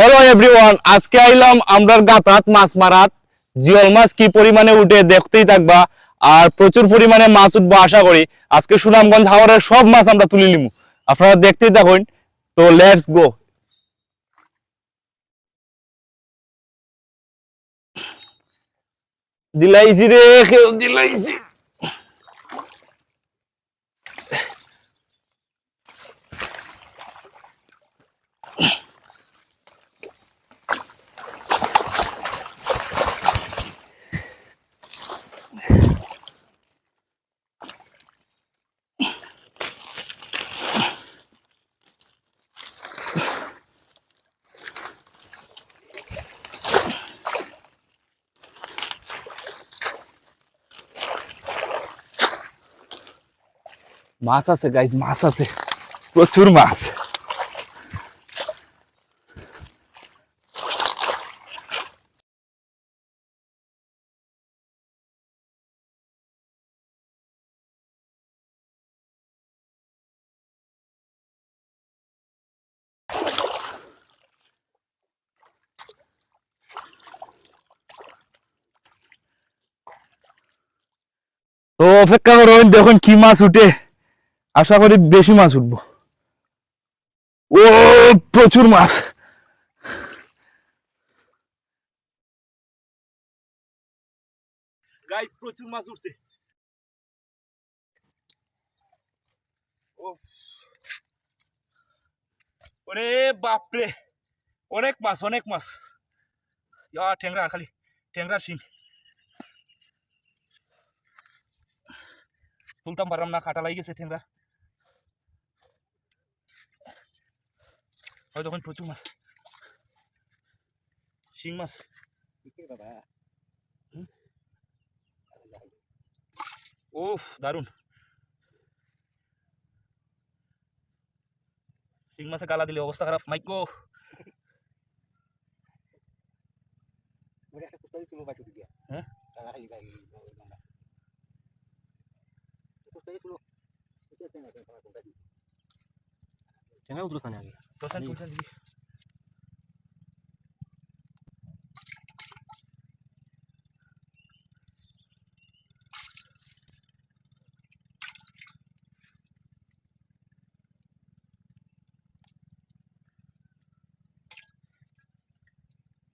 Hello everyone, আজকে আইলাম আমরা গাতাত মাছ মারাত। জিওল মাছ কি পরিমাণে উঠে দেখতেই থাকবা, আর প্রচুর পরিমাণে মাছ উঠবো আশা করি। আজকে সুনামগঞ্জ হাওরের সব মাছ আমরা তুলে নিব, আপনারা দেখতেই থাকুন। তো লেটস গো। দিলাইছি রে, খেল দিলাইছি। মাছ আছে গাইজ, মাছ আছে, প্রচুর মাছ। তো অপেক্ষা করুন, দেখুন কি মাছ উঠে। আশা করি বেশি মাছ উঠবো। ও, প্রচুর মাছ গাইস, প্রচুর মাছ উঠছে। ওরে বাপরে, অনেক মাছ, অনেক মাছ। ঠেংরা, খালি ঠেংরা শিং। তুলতাম পারলাম না, কাটা লাগি গেছে ঠেংরা। হয়তো তখন প্রচুর মাছ, শিং মাছ। ওফ, দারুন। শিং মাছে গালা দিলে অবস্থা খারাপ। মাইকো হ্যাঁ,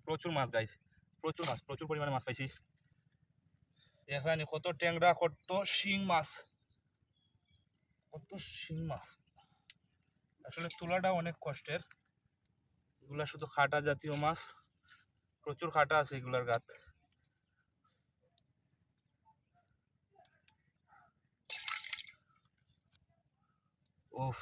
প্রচুর মাছ গাইছে, প্রচুর মাছ, প্রচুর পরিমাণে মাছ পাইছি এখানে। কত ট্যাংরা, কত শিং মাছ, কত শিং মাছ। আসলে তোলাটা অনেক কষ্টের। এগুলা শুধু খাটা জাতীয় মাছ, প্রচুর খাটা আছে এগুলার গাত। ওফ।